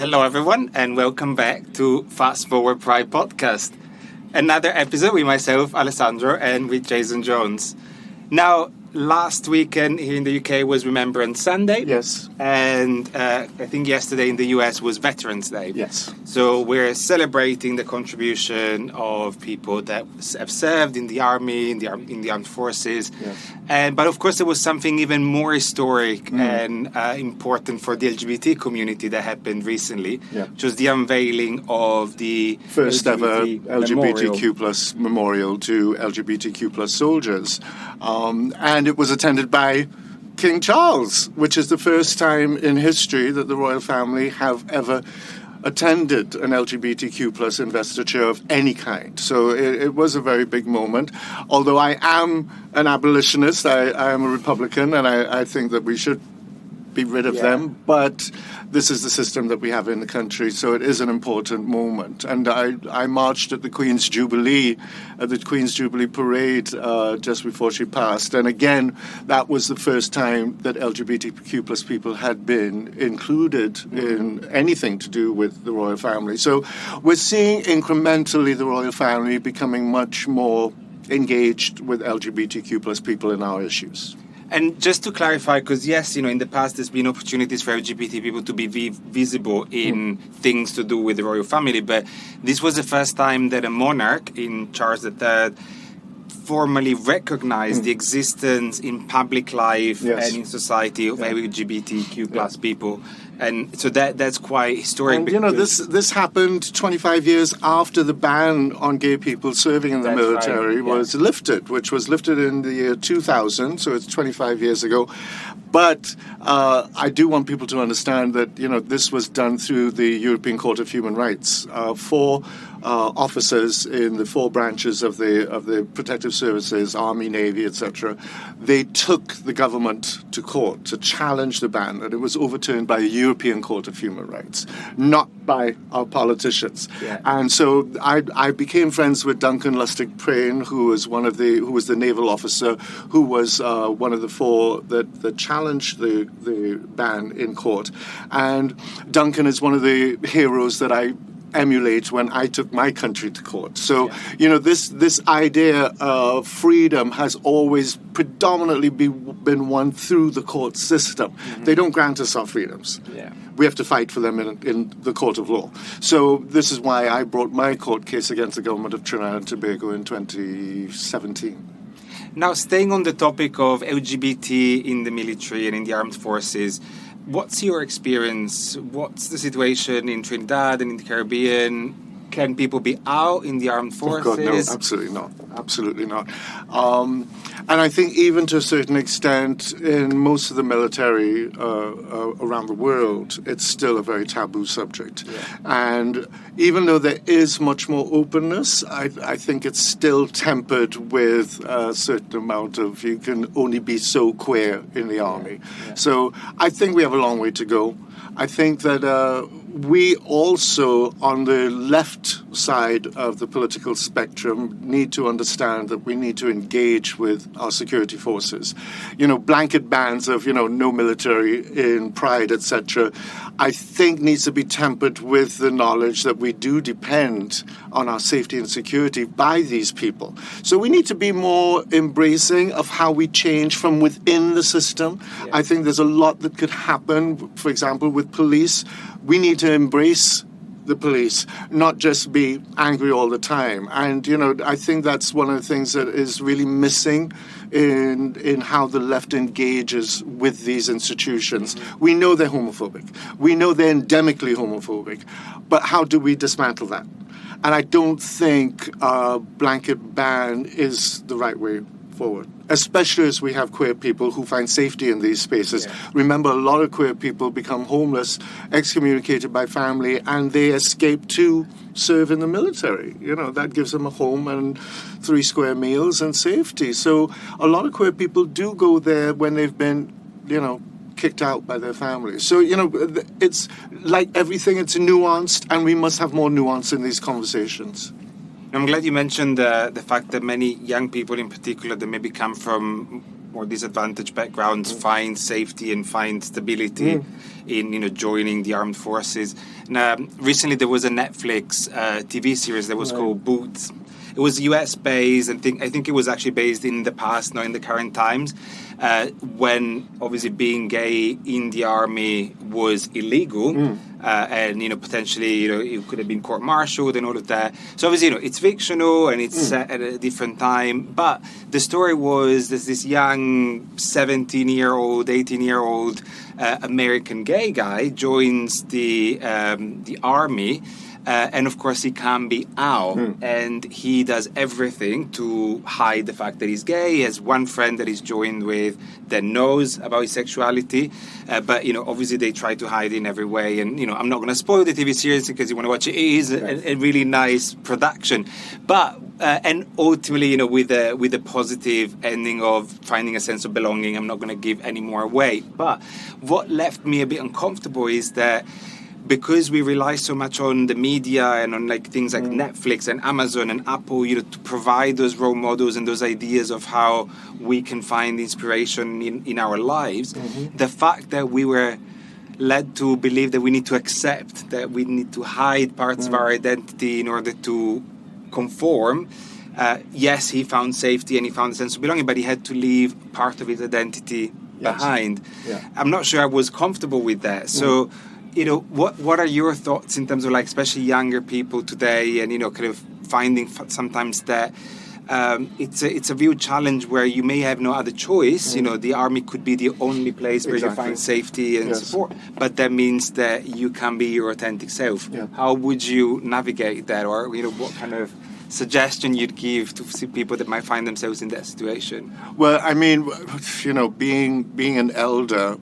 Hello, everyone, and welcome back to Fast.Forward.Pride podcast. Another episode with myself, Alessandro, and with Jason Jones. Now, last weekend here in the UK was Remembrance Sunday. Yes. And I think yesterday in the US was Veterans Day. Yes. So we're celebrating the contribution of people that have served in the army, in the armed forces. Yes. But of course, there was something even more historic and important for the LGBT community that happened recently, which was the unveiling of the first ever LGBTQ memorial. plus memorial to LGBTQ plus soldiers. And it was attended by King Charles, which is the first time in history that the royal family have ever attended an LGBTQ plus investiture of any kind. So it was a very big moment. Although I am an abolitionist, I am a Republican, and I think that we should be rid of them, but this is the system that we have in the country, so it is an important moment. And I marched at the Queen's Jubilee, at the Queen's Jubilee parade just before she passed, and again, that was the first time that LGBTQ plus people had been included in anything to do with the royal family. So we're seeing incrementally the royal family becoming much more engaged with LGBTQ plus people in our issues. And just to clarify, because yes, in the past there's been opportunities for LGBT people to be visible in things to do with the royal family, but this was the first time that a monarch in Charles III formally recognized the existence in public life and in society of LGBTQ plus people. And so that's quite historic. And, this happened 25 years after the ban on gay people serving in the military was lifted, which was lifted in the year 2000, so it's 25 years ago. But I do want people to understand that, this was done through the European Court of Human Rights. Four officers in the four branches of the protective services, Army, Navy, etc., they took the government to court to challenge the ban, and it was overturned by the European Court of Human Rights, not by our politicians. Yeah. And so I became friends with Duncan Lustig who was the naval officer who was one of the four that challenged the ban in court. And Duncan is one of the heroes that I emulate when I took my country to court. So, this idea of freedom has always predominantly been won through the court system. They don't grant us our freedoms. Yeah. We have to fight for them in the court of law. So this is why I brought my court case against the government of Trinidad and Tobago in 2017. Now, staying on the topic of LGBT in the military and in the armed forces, what's your experience? What's the situation in Trinidad and in the Caribbean? Can people be out in the armed forces? Oh God, no, absolutely not. Absolutely not. And I think even to a certain extent, in most of the military around the world, it's still a very taboo subject. Yeah. And even though there is much more openness, I think it's still tempered with a certain amount of, you can only be so queer in the army. Yeah. So I think we have a long way to go. I think that we also, on the left side of the political spectrum, need to understand that we need to engage with our security forces. Blanket bans of, no military in Pride, etc., I think needs to be tempered with the knowledge that we do depend on our safety and security by these people. So we need to be more embracing of how we change from within the system. Yeah. I think there's a lot that could happen, for example, with police. We need to embrace the police, not just be angry all the time. And, I think that's one of the things that is really missing in how the left engages with these institutions. We know they're homophobic. We know they're endemically homophobic. But how do we dismantle that? And I don't think a blanket ban is the right way forward, especially as we have queer people who find safety in these spaces. Yeah. Remember, a lot of queer people become homeless, excommunicated by family, and they escape to serve in the military. That gives them a home and 3 square meals and safety. So a lot of queer people do go there when they've been, kicked out by their families. So, it's like everything, it's nuanced, and we must have more nuance in these conversations. I'm glad you mentioned the fact that many young people in particular that maybe come from more disadvantaged backgrounds find safety and find stability in joining the armed forces. And recently there was a Netflix TV series that was called Boots. It was US based, and I think it was actually based in the past, not in the current times, when obviously being gay in the army was illegal, and potentially it could have been court-martialed and all of that. So obviously it's fictional and it's set at a different time. But the story was there's this young 17-year-old, 18-year-old American gay guy joins the army. And of course, he can be out, and he does everything to hide the fact that he's gay. He has one friend that he's joined with that knows about his sexuality, but obviously they try to hide in every way. And I'm not going to spoil the TV series because you want to watch it. It is a really nice production, but and ultimately, with a positive ending of finding a sense of belonging. I'm not going to give any more away. But what left me a bit uncomfortable is that, because we rely so much on the media and on things like Netflix and Amazon and Apple, to provide those role models and those ideas of how we can find inspiration in our lives, the fact that we were led to believe that we need to accept, that we need to hide parts of our identity in order to conform. Yes, he found safety and he found a sense of belonging, but he had to leave part of his identity behind. Yeah. I'm not sure I was comfortable with that. So, what are your thoughts in terms of especially younger people today, and kind of finding sometimes that it's a real challenge where you may have no other choice. The army could be the only place where you find safety and support, but that means that you can be your authentic self. Yeah. How would you navigate that, or what kind of suggestion you'd give to people that might find themselves in that situation? Well, I mean, being an elder,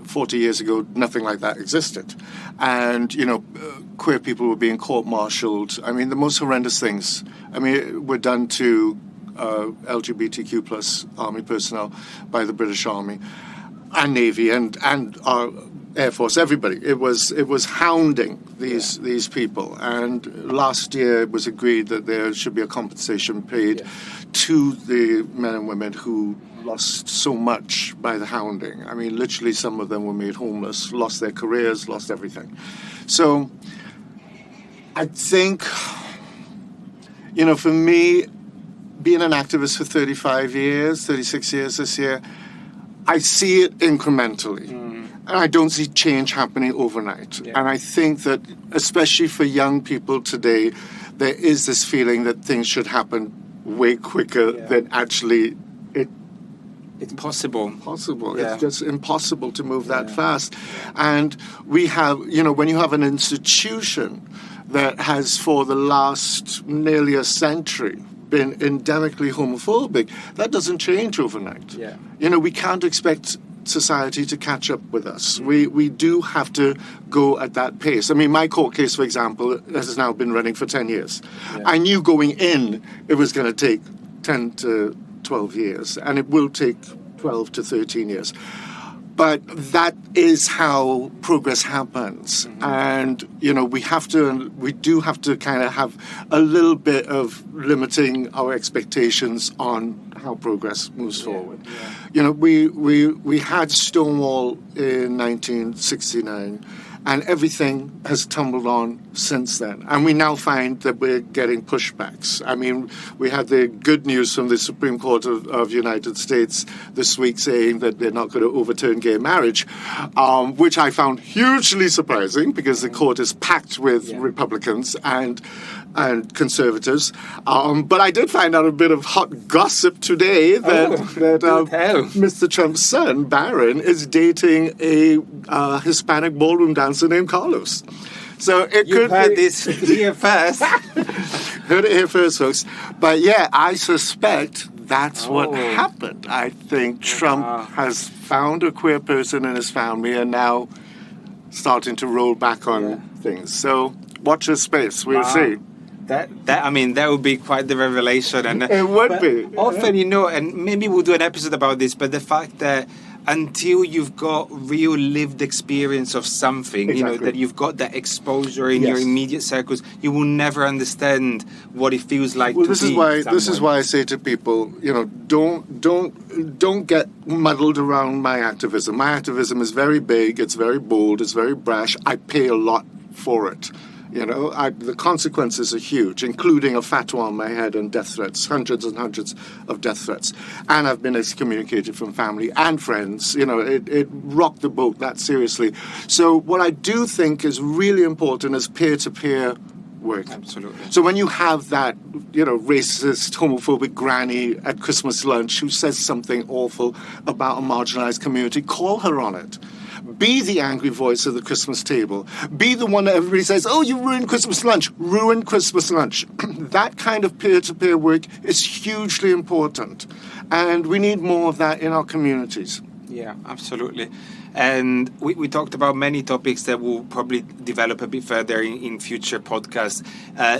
40 years ago, nothing like that existed. And, queer people were being court-martialed. I mean, the most horrendous things, were done to LGBTQ plus army personnel by the British Army and Navy and our Air Force, everybody. It was hounding these people, and last year it was agreed that there should be a compensation paid to the men and women who lost so much by the hounding. I mean, literally, some of them were made homeless, lost their careers, lost everything. So I think, for me, being an activist for 36 years this year, I see it incrementally. And I don't see change happening overnight. Yeah. And I think that, especially for young people today, there is this feeling that things should happen way quicker than actually it's possible. Yeah. It's just impossible to move that fast. And we have, when you have an institution that has for the last nearly a century been endemically homophobic, that doesn't change overnight. Yeah. We can't expect society to catch up with us. We do have to go at that pace. I mean, my court case, for example, has now been running for 10 years. Yeah. I knew going in it was going to take 10 to 12 years, and it will take 12 to 13 years. But that is how progress happens. And, we do have to kind of have a little bit of limiting our expectations on how progress moves forward. Yeah. We had Stonewall in 1969, and everything has tumbled on since then. And we now find that we're getting pushbacks. I mean, we had the good news from the Supreme Court of the United States this week saying that they're not going to overturn gay marriage, which I found hugely surprising because the court is packed with Republicans and conservatives. But I did find out a bit of hot gossip today that Mr. Trump's son, Barron, is dating a Hispanic ballroom dancer named Carlos. So you heard this here first. Heard it here first, folks. But I suspect that's what happened. I think Trump has found a queer person in his family and now starting to roll back on things. So watch this space. We'll see. That would be quite the revelation. And it would be. Often, and maybe we'll do an episode about this, but the fact that until you've got real lived experience of something, Exactly. that you've got that exposure in your Yes. immediate circles, you will never understand what it feels like Well, to this is be why someone. I say to people, don't get muddled around my activism. My activism is very big, it's very bold, it's very brash. I pay a lot for it. The consequences are huge, including a fatwa on my head and death threats, hundreds and hundreds of death threats. And I've been excommunicated from family and friends. It rocked the boat that seriously. So what I do think is really important is peer-to-peer work. Absolutely. So when you have that, racist, homophobic granny at Christmas lunch who says something awful about a marginalized community, call her on it. Be the angry voice of the Christmas table. Be the one that everybody says, oh, you ruined Christmas lunch. Ruin Christmas lunch. That kind of peer-to-peer work is hugely important. And we need more of that in our communities. Yeah, absolutely. And we talked about many topics that will probably develop a bit further in future podcasts.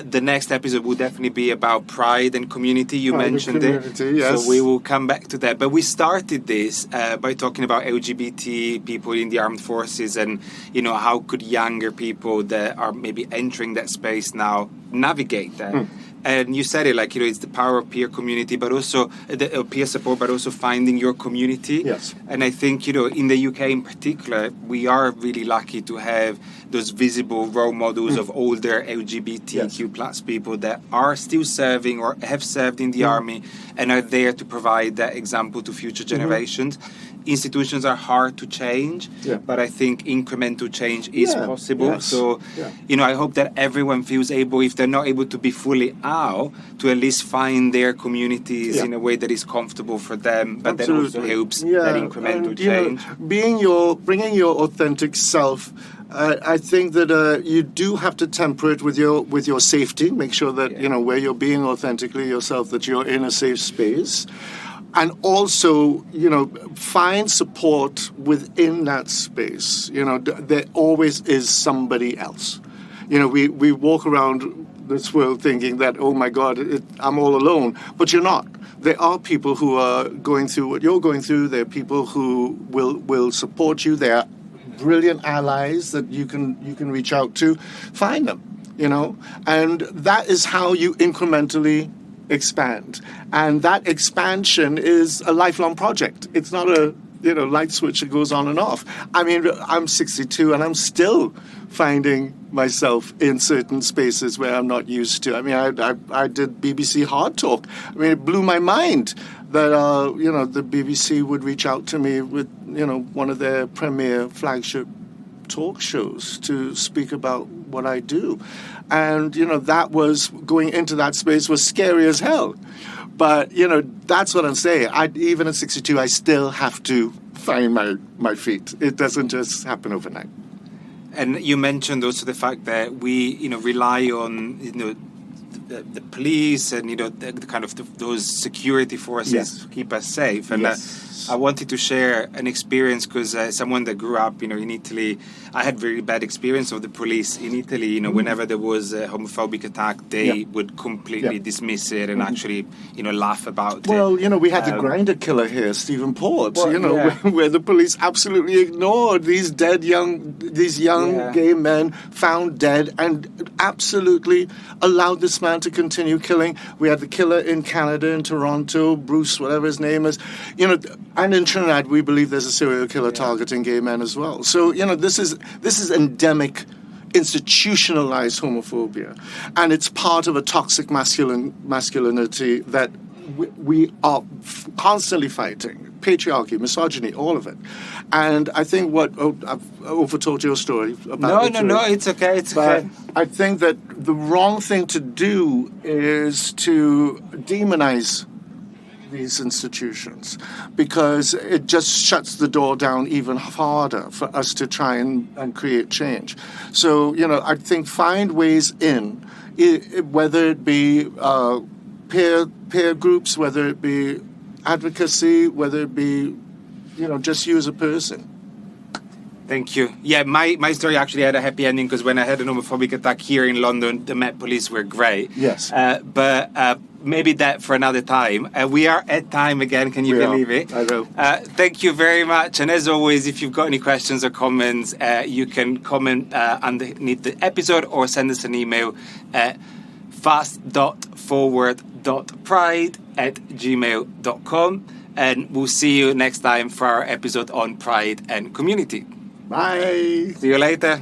The next episode will definitely be about pride and community. You mentioned it. Yes. So we will come back to that. But we started this by talking about LGBT people in the armed forces and, how could younger people that are maybe entering that space now navigate that. And you said it it's the power of peer community, but also the peer support, but also finding your community. Yes. And I think, in the UK in particular, we are really lucky to have those visible role models of older LGBTQ plus people that are still serving or have served in the army and are there to provide that example to future generations. Institutions are hard to change, but I think incremental change is possible. Yes. So, I hope that everyone feels able, if they're not able to be fully out, to at least find their communities in a way that is comfortable for them, but that also helps that incremental change. Bringing your authentic self. I think that you do have to temper it with your safety. Make sure that where you're being authentically yourself, that you're in a safe space. And also, find support within that space. There always is somebody else. We walk around this world thinking that, oh my God, I'm all alone. But you're not. There are people who are going through what you're going through. There are people who will support you. There are brilliant allies that you can reach out to. Find them, And that is how you incrementally expand, and that expansion is a lifelong project. It's not a light switch that goes on and off. I mean, I'm 62 and I'm still finding myself in certain spaces where I'm not used to. I mean, I did BBC Hard Talk. I mean, it blew my mind that the BBC would reach out to me with one of their premier flagship talk shows to speak about what I do. And, that was going into that space was scary as hell. But, that's what I'm saying. Even at 62, I still have to find my feet. It doesn't just happen overnight. And you mentioned also the fact that we, rely on, the police and, the kind of those security forces to keep us safe. And I wanted to share an experience because someone that grew up, in Italy, I had very bad experience of the police in Italy. Whenever there was a homophobic attack, they would completely dismiss it and actually, laugh about it. Well, we had the grinder killer here, Stephen Port. Where the police absolutely ignored these young gay men found dead and absolutely allowed this man to continue killing. We had the killer in Canada, in Toronto, Bruce, whatever his name is. And in Trinidad, we believe there's a serial killer targeting gay men as well. So, this is endemic, institutionalized homophobia. And it's part of a toxic masculinity that we are constantly fighting. Patriarchy, misogyny, all of it. And I think I've overtold your story about No, it's okay. It's okay. I think that the wrong thing to do is to demonize these institutions, because it just shuts the door down even harder for us to try and create change. So, I think find ways in, whether it be peer groups, whether it be advocacy, whether it be, just you as a person. Thank you. Yeah, my story actually had a happy ending because when I had a homophobic attack here in London, the Met Police were great. Yes. But maybe that for another time. We are at time again. Can you believe it? I know. Thank you very much. And as always, if you've got any questions or comments, you can comment underneath the episode or send us an email at Fast.Forward.Pride@gmail.com. And we'll see you next time for our episode on Pride and Community. Bye. See you later.